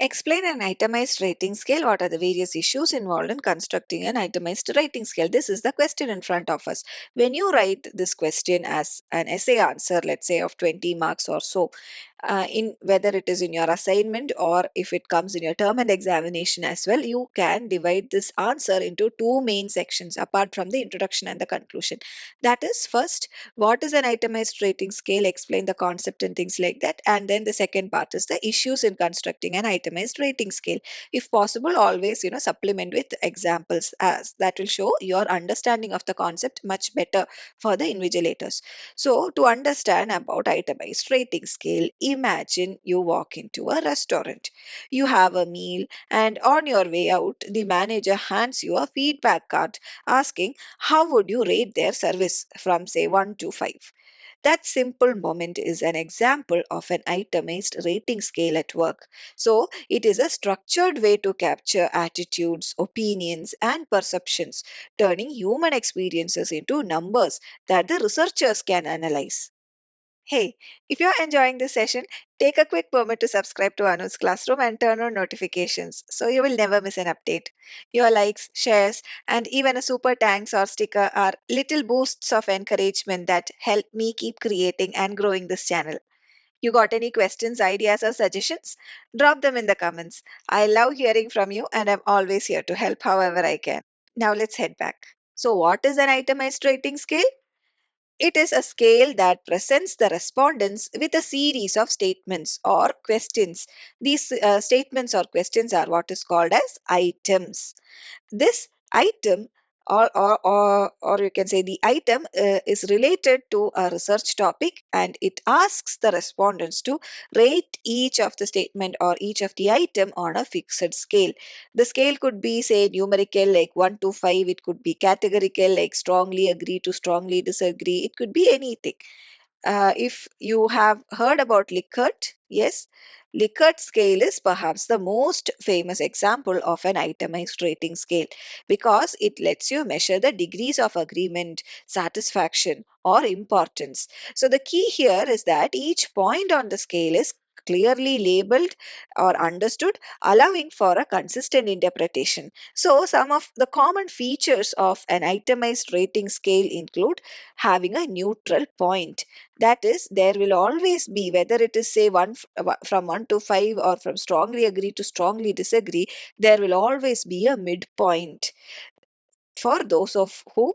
Explain an itemized rating scale. What are the various issues involved in constructing an itemized rating scale? This is the question in front of us. When you write this question as an essay answer, let's say of 20 marks or so, in whether it is in your assignment or if it comes in your term and examination as well, you can divide this answer into two main sections apart from the introduction and the conclusion. That is, first, what is an itemized rating scale? Explain the concept and things like that. And then the second part is the issues in constructing an itemized rating scale. If possible, always supplement with examples, as that will show your understanding of the concept much better for the invigilators. So, to understand about itemized rating scale, imagine you walk into a restaurant. You have a meal, and on your way out, the manager hands you a feedback card asking how would you rate their service from, say, 1 to 5. That simple moment is an example of an itemized rating scale at work. So, it is a structured way to capture attitudes, opinions, and perceptions, turning human experiences into numbers that the researchers can analyze. Hey, if you're enjoying this session, take a quick moment to subscribe to Anu's Classroom and turn on notifications so you will never miss an update. Your likes, shares, and even a super thanks or sticker are little boosts of encouragement that help me keep creating and growing this channel. You got any questions, ideas, or suggestions? Drop them in the comments. I love hearing from you and I'm always here to help however I can. Now let's head back. So, what is an itemized rating scale? It is a scale that presents the respondents with a series of statements or questions. These statements or questions are what is called as items. This item, or you can say the item, is related to a research topic, and it asks the respondents to rate each of the statement or each of the item on a fixed scale. The scale could be, say, numerical like 1 to 5, it could be categorical like strongly agree to strongly disagree, it could be anything. If you have heard about Likert, yes, Likert scale is perhaps the most famous example of an itemized rating scale because it lets you measure the degrees of agreement, satisfaction, or importance. So, the key here is that each point on the scale is clearly labeled or understood, allowing for a consistent interpretation. So, some of the common features of an itemized rating scale include having a neutral point. That is, there will always be, whether it is say from 1 to 5 or from strongly agree to strongly disagree, there will always be a midpoint for those of who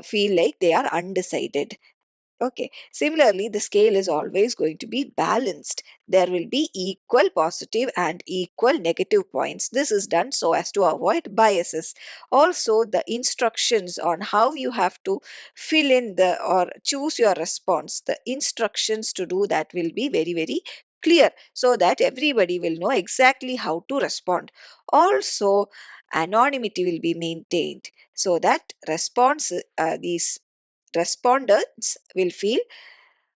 feel like they are undecided. Okay. Similarly, the scale is always going to be balanced. There will be equal positive and equal negative points. This is done so as to avoid biases. Also, the instructions on how you have to fill in the or choose your response, the instructions to do that will be very, very clear so that everybody will know exactly how to respond. Also, anonymity will be maintained so that these respondents will feel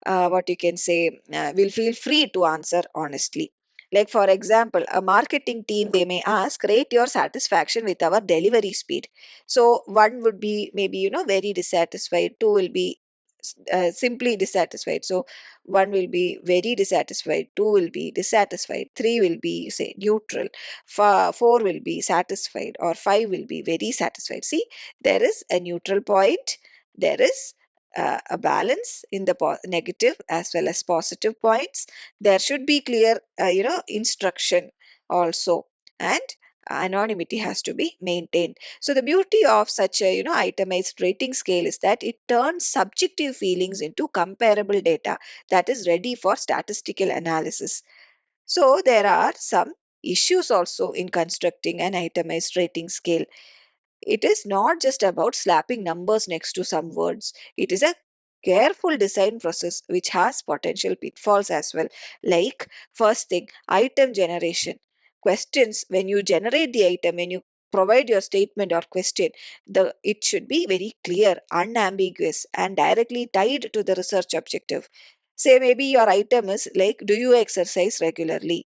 what you can say will feel free to answer honestly. Like for example, a marketing team, they may ask, rate your satisfaction with our delivery speed. So one would be maybe very dissatisfied, two will be simply dissatisfied. So one will be very dissatisfied, two will be dissatisfied, three will be say neutral, four will be satisfied, or five will be very satisfied. See, there is a neutral point, there is a balance in the negative as well as positive points. There should be clear instruction also, and anonymity has to be maintained. So the beauty of such a itemized rating scale is that it turns subjective feelings into comparable data that is ready for statistical analysis. So there are some issues also in constructing an itemized rating scale. It is not just about slapping numbers next to some words. It is a careful design process which has potential pitfalls as well. Like, first thing, item generation. Questions, when you generate the item, when you provide your statement or question, it should be very clear, unambiguous, and directly tied to the research objective. Say maybe your item is like, do you exercise regularly?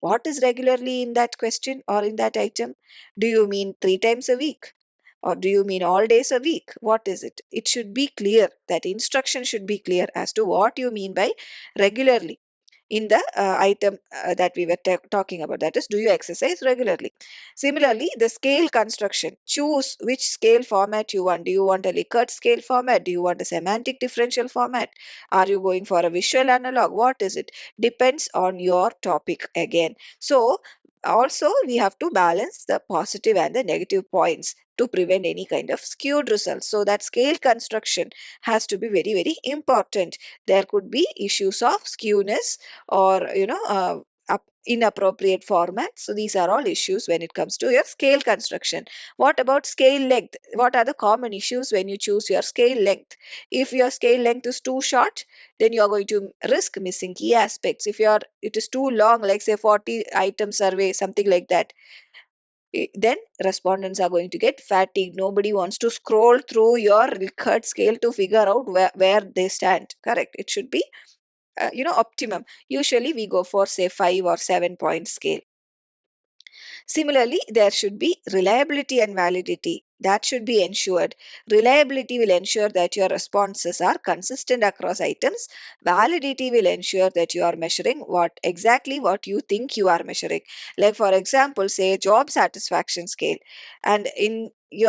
What is regularly in that question or in that item? Do you mean 3 times a week? Or do you mean all days a week? What is it? It should be clear. That instruction should be clear as to what you mean by regularly. in the item that we were talking about, that is, do you exercise regularly? Similarly, the scale construction, choose which scale format you want. Do you want a Likert scale format? Do you want a semantic differential format? Are you going for a visual analog? What is it? Depends on your topic again. So also we have to balance the positive and the negative points to prevent any kind of skewed results. So that scale construction has to be very, very important. There could be issues of skewness or inappropriate format. So these are all issues when it comes to your scale construction. What about scale length? What are the common issues when you choose your scale length? If your scale length is too short, then you are going to risk missing key aspects. If it is too long, like say 40 item survey, something like that, then respondents are going to get fatigued. Nobody wants to scroll through your Likert scale to figure out where they stand. Correct. It should be optimum. Usually we go for say 5 or 7 point scale. Similarly, there should be reliability and validity. That should be ensured. Reliability will ensure that your responses are consistent across items. Validity will ensure that you are measuring what you think you are measuring. Like for example, say job satisfaction scale, and in you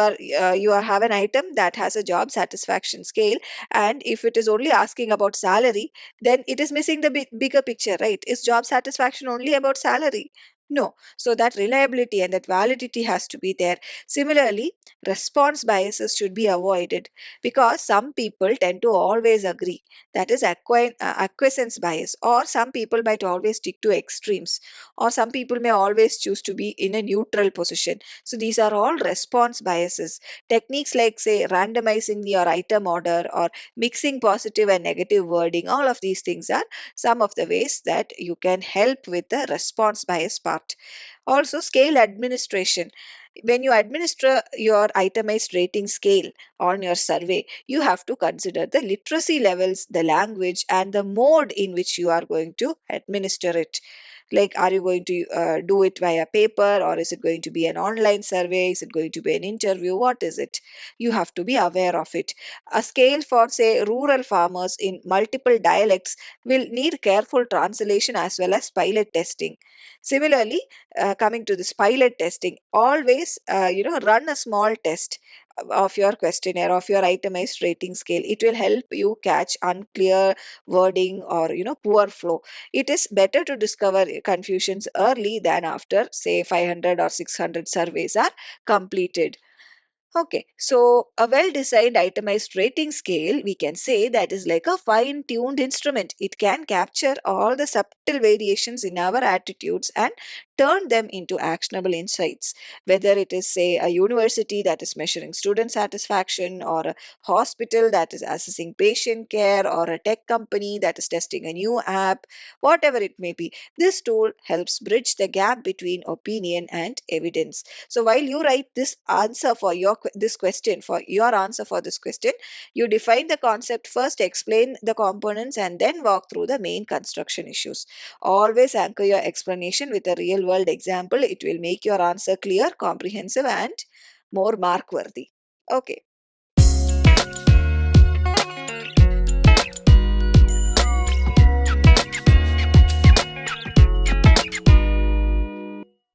have an item that has a job satisfaction scale, and if it is only asking about salary, then it is missing the bigger picture, right? Is job satisfaction only about salary? No. So that reliability and that validity has to be there. Similarly, response biases should be avoided because some people tend to always agree. That is acquiescence bias, or some people might always stick to extremes, or some people may always choose to be in a neutral position. So these are all response biases. Techniques like, say, randomizing your item order or mixing positive and negative wording, all of these things are some of the ways that you can help with the response bias part. Also, scale administration. When you administer your itemized rating scale on your survey, you have to consider the literacy levels, the language, and the mode in which you are going to administer it. Like, are you going to do it via paper, or is it going to be an online survey? Is it going to be an interview? What is it? You have to be aware of it. A scale for, say, rural farmers in multiple dialects will need careful translation as well as pilot testing. Similarly, coming to this pilot testing, always run a small test of your questionnaire, of your itemized rating scale. It will help you catch unclear wording or poor flow. It is better to discover confusions early than after, say, 500 or 600 surveys are completed. Okay, so a well-designed itemized rating scale, we can say that is like a fine-tuned instrument. It can capture all the subtle variations in our attitudes and turn them into actionable insights. Whether it is, say, a university that is measuring student satisfaction, or a hospital that is assessing patient care, or a tech company that is testing a new app, whatever it may be, this tool helps bridge the gap between opinion and evidence. So while you write this answer for this question, for your answer for this question, you define the concept first, explain the components, and then walk through the main construction issues. Always anchor your explanation with a real world example. It will make your answer clear, comprehensive, and more mark worthy. Okay.